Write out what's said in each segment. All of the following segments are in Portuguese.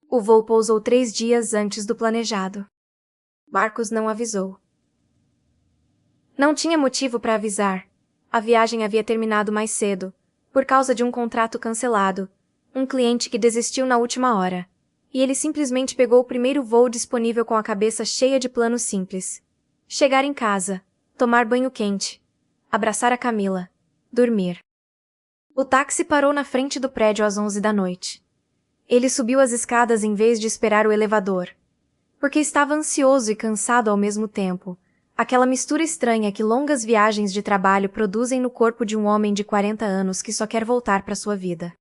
O voo pousou 3 dias antes do planejado. Marcos não avisou. Não tinha motivo para avisar. A viagem havia terminado mais cedo, por causa de um contrato cancelado, um cliente que desistiu na última hora. E ele simplesmente pegou o primeiro voo disponível com a cabeça cheia de planos simples. Chegar em casa, tomar banho quente, abraçar a Camila, dormir. O táxi parou na frente do prédio às 11 da noite. Ele subiu as escadas em vez de esperar o elevador, porque estava ansioso e cansado ao mesmo tempo, aquela mistura estranha que longas viagens de trabalho produzem no corpo de um homem de 40 anos que só quer voltar para sua vida.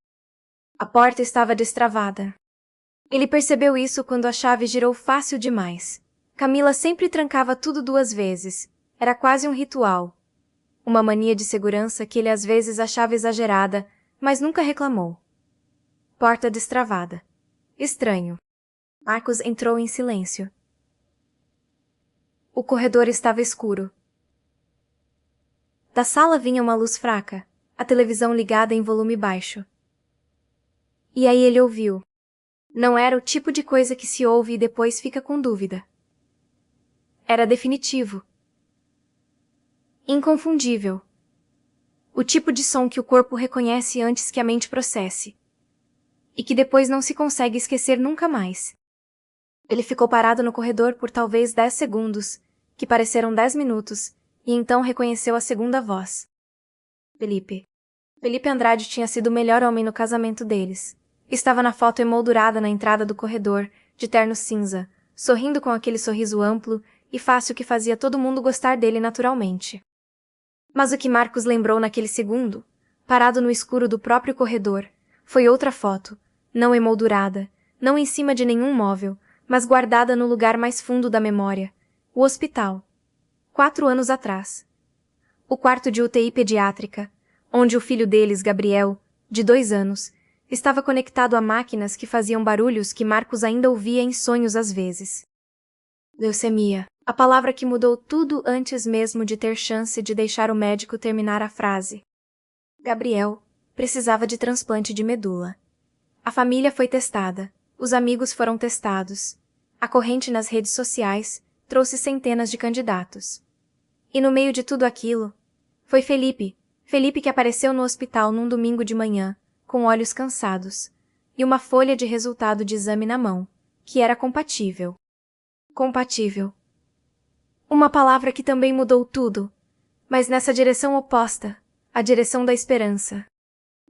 A porta estava destravada. Ele percebeu isso quando a chave girou fácil demais. Camila sempre trancava tudo 2 vezes. Era quase um ritual. Uma mania de segurança que ele às vezes achava exagerada, mas nunca reclamou. Porta destravada. Estranho. Marcos entrou em silêncio. O corredor estava escuro. Da sala vinha uma luz fraca, a televisão ligada em volume baixo. E aí ele ouviu. Não era o tipo de coisa que se ouve e depois fica com dúvida. Era definitivo. Inconfundível. O tipo de som que o corpo reconhece antes que a mente processe. E que depois não se consegue esquecer nunca mais. Ele ficou parado no corredor por talvez 10 segundos, que pareceram 10 minutos, e então reconheceu a segunda voz. Felipe. Felipe Andrade tinha sido o melhor homem no casamento deles. Estava na foto emoldurada na entrada do corredor, de terno cinza, sorrindo com aquele sorriso amplo e fácil que fazia todo mundo gostar dele naturalmente. Mas o que Marcos lembrou naquele segundo, parado no escuro do próprio corredor, foi outra foto, não emoldurada, não em cima de nenhum móvel, mas guardada no lugar mais fundo da memória, o hospital. 4 anos atrás. O quarto de UTI pediátrica, onde o filho deles, Gabriel, de 2 anos, estava conectado a máquinas que faziam barulhos que Marcos ainda ouvia em sonhos às vezes. Leucemia, a palavra que mudou tudo antes mesmo de ter chance de deixar o médico terminar a frase. Gabriel precisava de transplante de medula. A família foi testada, os amigos foram testados. A corrente nas redes sociais trouxe centenas de candidatos. E no meio de tudo aquilo, foi Felipe que apareceu no hospital num domingo de manhã, com olhos cansados, e uma folha de resultado de exame na mão, que era compatível. Compatível. Uma palavra que também mudou tudo, mas nessa direção oposta, a direção da esperança.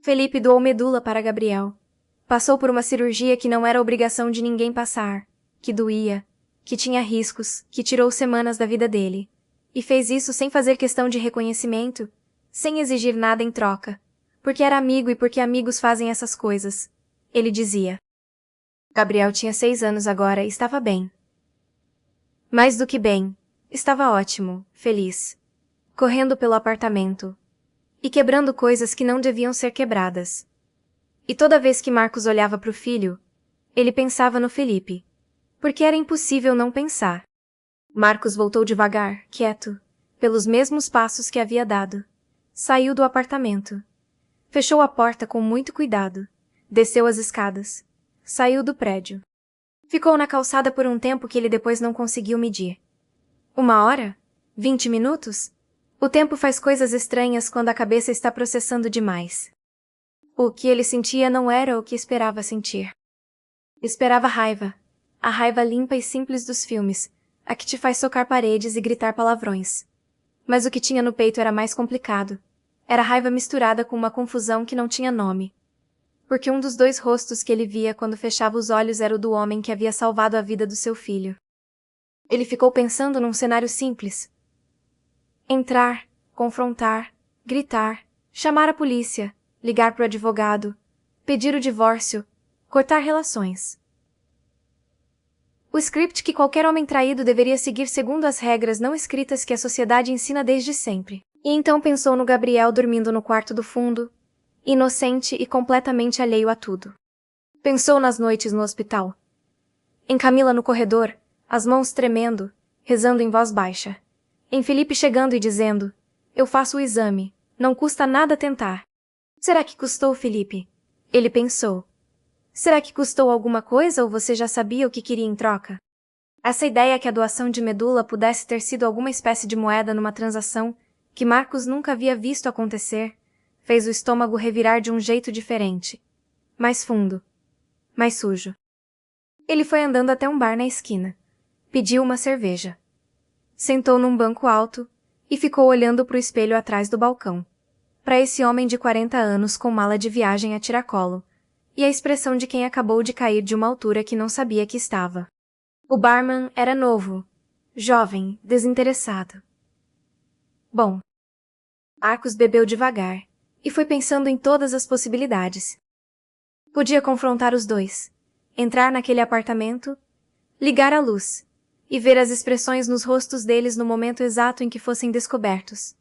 Felipe doou medula para Gabriel. Passou por uma cirurgia que não era obrigação de ninguém passar, que doía, que tinha riscos, que tirou semanas da vida dele. E fez isso sem fazer questão de reconhecimento, sem exigir nada em troca. Porque era amigo e porque amigos fazem essas coisas. Ele dizia. Gabriel tinha 6 anos agora e estava bem. Mais do que bem, estava ótimo, feliz. Correndo pelo apartamento. E quebrando coisas que não deviam ser quebradas. E toda vez que Marcos olhava para o filho, ele pensava no Felipe. Porque era impossível não pensar. Marcos voltou devagar, quieto, pelos mesmos passos que havia dado. Saiu do apartamento. Fechou a porta com muito cuidado. Desceu as escadas. Saiu do prédio. Ficou na calçada por um tempo que ele depois não conseguiu medir. 1 hora? 20 minutos? O tempo faz coisas estranhas quando a cabeça está processando demais. O que ele sentia não era o que esperava sentir. Esperava raiva. A raiva limpa e simples dos filmes, a que te faz socar paredes e gritar palavrões. Mas o que tinha no peito era mais complicado. Era raiva misturada com uma confusão que não tinha nome. Porque um dos 2 rostos que ele via quando fechava os olhos era o do homem que havia salvado a vida do seu filho. Ele ficou pensando num cenário simples. Entrar, confrontar, gritar, chamar a polícia, ligar para o advogado, pedir o divórcio, cortar relações. O script que qualquer homem traído deveria seguir segundo as regras não escritas que a sociedade ensina desde sempre. E então pensou no Gabriel dormindo no quarto do fundo, inocente e completamente alheio a tudo. Pensou nas noites no hospital. Em Camila no corredor, as mãos tremendo, rezando em voz baixa. Em Felipe chegando e dizendo, eu faço o exame, não custa nada tentar. Será que custou, Felipe? Ele pensou. Será que custou alguma coisa ou você já sabia o que queria em troca? Essa ideia que a doação de medula pudesse ter sido alguma espécie de moeda numa transação que Marcos nunca havia visto acontecer, fez o estômago revirar de um jeito diferente. Mais fundo. Mais sujo. Ele foi andando até um bar na esquina. Pediu uma cerveja. Sentou num banco alto e ficou olhando para o espelho atrás do balcão. Para esse homem de 40 anos com mala de viagem a tiracolo, e a expressão de quem acabou de cair de uma altura que não sabia que estava. O barman era novo, jovem, desinteressado. Bom. Marcos bebeu devagar e foi pensando em todas as possibilidades. Podia confrontar os dois, entrar naquele apartamento, ligar a luz e ver as expressões nos rostos deles no momento exato em que fossem descobertos.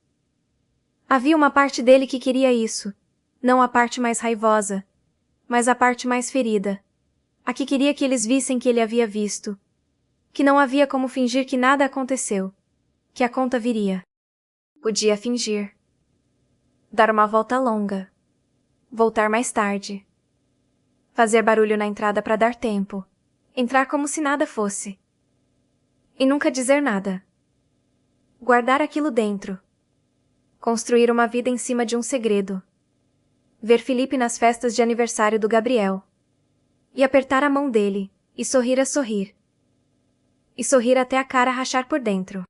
Havia uma parte dele que queria isso, não a parte mais raivosa, mas a parte mais ferida, a que queria que eles vissem que ele havia visto, que não havia como fingir que nada aconteceu, que a conta viria. Podia fingir. Dar uma volta longa. Voltar mais tarde. Fazer barulho na entrada para dar tempo. Entrar como se nada fosse. E nunca dizer nada. Guardar aquilo dentro. Construir uma vida em cima de um segredo. Ver Felipe nas festas de aniversário do Gabriel. E apertar a mão dele, e sorrir a sorrir. E sorrir até a cara rachar por dentro.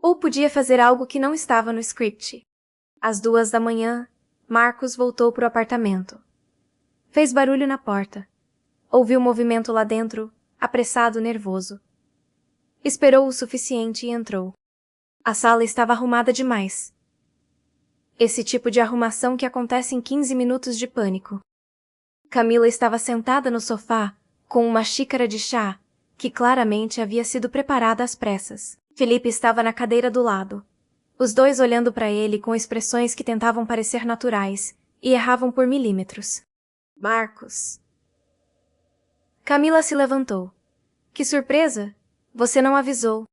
Ou podia fazer algo que não estava no script. Às 2 da manhã, Marcos voltou para o apartamento. Fez barulho na porta. Ouviu movimento lá dentro, apressado, nervoso. Esperou o suficiente e entrou. A sala estava arrumada demais. Esse tipo de arrumação que acontece em 15 minutos de pânico. Camila estava sentada no sofá, com uma xícara de chá, que claramente havia sido preparada às pressas. Felipe estava na cadeira do lado. Os dois olhando para ele com expressões que tentavam parecer naturais e erravam por milímetros. Marcos. Camila se levantou. Que surpresa! Você não avisou.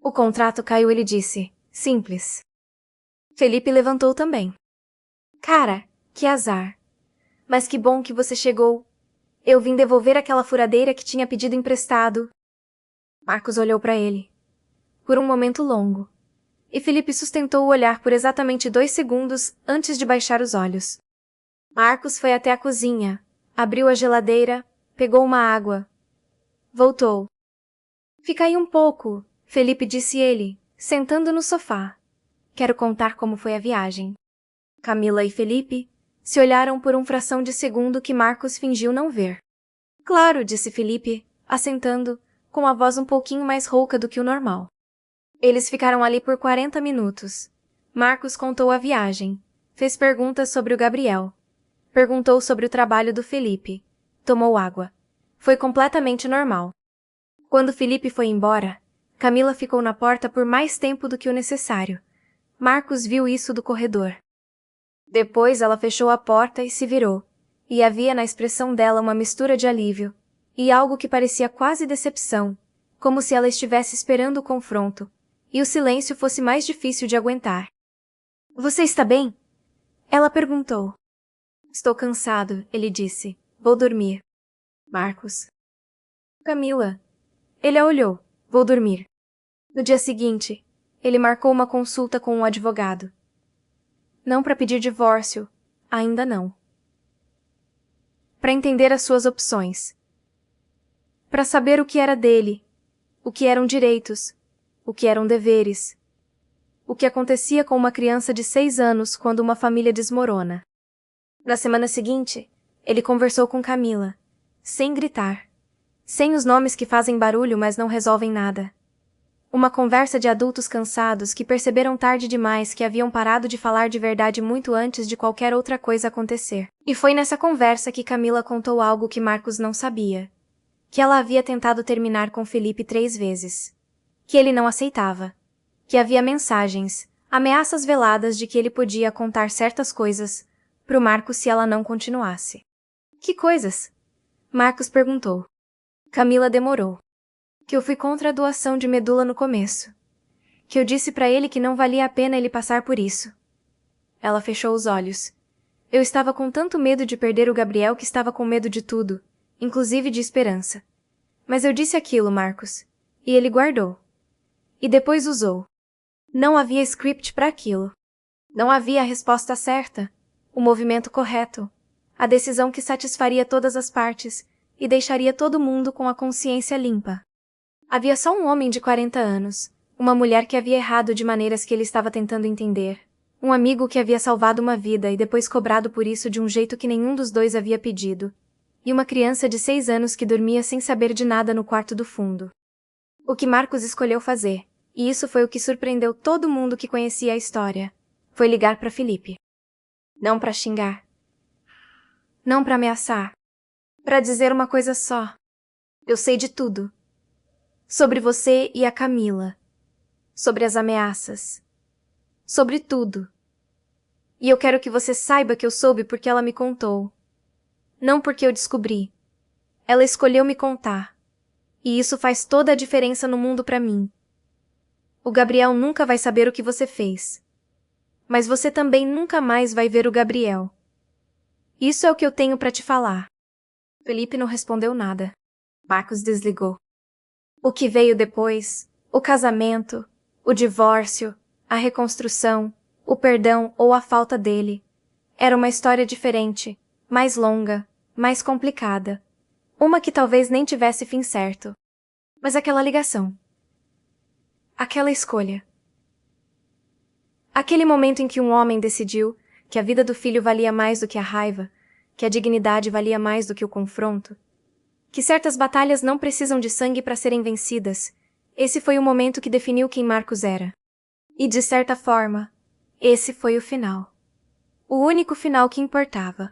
O contrato caiu, ele disse. Simples. Felipe levantou também. Cara, que azar. Mas que bom que você chegou. Eu vim devolver aquela furadeira que tinha pedido emprestado. Marcos olhou para ele. Por um momento longo. E Felipe sustentou o olhar por exatamente 2 segundos antes de baixar os olhos. Marcos foi até a cozinha, abriu a geladeira, pegou uma água. Voltou. Fica aí um pouco, Felipe disse ele, sentando no sofá. Quero contar como foi a viagem. Camila e Felipe se olharam por uma fração de segundo que Marcos fingiu não ver. Claro, disse Felipe, assentando, com a voz um pouquinho mais rouca do que o normal. Eles ficaram ali por 40 minutos. Marcos contou a viagem, fez perguntas sobre o Gabriel. Perguntou sobre o trabalho do Felipe. Tomou água. Foi completamente normal. Quando Felipe foi embora, Camila ficou na porta por mais tempo do que o necessário. Marcos viu isso do corredor. Depois ela fechou a porta e se virou, e havia na expressão dela uma mistura de alívio, e algo que parecia quase decepção, como se ela estivesse esperando o confronto, e o silêncio fosse mais difícil de aguentar. Você está bem? Ela perguntou. Estou cansado, ele disse. Vou dormir. Marcos. Camila. Ele a olhou. Vou dormir. No dia seguinte, ele marcou uma consulta com um advogado. Não para pedir divórcio, ainda não. Para entender as suas opções. Para saber o que era dele, o que eram direitos, o que eram deveres. O que acontecia com uma criança de 6 anos quando uma família desmorona. Na semana seguinte, ele conversou com Camila, sem gritar, sem os nomes que fazem barulho mas não resolvem nada. Uma conversa de adultos cansados que perceberam tarde demais que haviam parado de falar de verdade muito antes de qualquer outra coisa acontecer. E foi nessa conversa que Camila contou algo que Marcos não sabia. Que ela havia tentado terminar com Felipe 3 vezes. Que ele não aceitava. Que havia mensagens, ameaças veladas de que ele podia contar certas coisas pro Marcos se ela não continuasse. Que coisas? Marcos perguntou. Camila demorou. Que eu fui contra a doação de medula no começo. Que eu disse para ele que não valia a pena ele passar por isso. Ela fechou os olhos. Eu estava com tanto medo de perder o Gabriel que estava com medo de tudo. inclusive de esperança. Mas eu disse aquilo, Marcos, e ele guardou. E depois usou. Não havia script para aquilo. Não havia a resposta certa, o movimento correto, a decisão que satisfaria todas as partes e deixaria todo mundo com a consciência limpa. Havia só um homem de 40 anos, uma mulher que havia errado de maneiras que ele estava tentando entender, um amigo que havia salvado uma vida e depois cobrado por isso de um jeito que nenhum dos dois havia pedido, e uma criança de 6 anos que dormia sem saber de nada no quarto do fundo. O que Marcos escolheu fazer, e isso foi o que surpreendeu todo mundo que conhecia a história, foi ligar para Felipe. Não para xingar. Não para ameaçar. Para dizer uma coisa só. Eu sei de tudo. Sobre você e a Camila. Sobre as ameaças. Sobre tudo. E eu quero que você saiba que eu soube porque ela me contou. Não porque eu descobri. Ela escolheu me contar. E isso faz toda a diferença no mundo para mim. O Gabriel nunca vai saber o que você fez. Mas você também nunca mais vai ver o Gabriel. Isso é o que eu tenho para te falar. Felipe não respondeu nada. Marcos desligou. O que veio depois, o casamento, o divórcio, a reconstrução, o perdão ou a falta dele, era uma história diferente, mais longa, mais complicada. Uma que talvez nem tivesse fim certo. Mas aquela ligação. Aquela escolha. Aquele momento em que um homem decidiu que a vida do filho valia mais do que a raiva, que a dignidade valia mais do que o confronto, que certas batalhas não precisam de sangue para serem vencidas. Esse foi o momento que definiu quem Marcos era. E, de certa forma, esse foi o final. O único final que importava.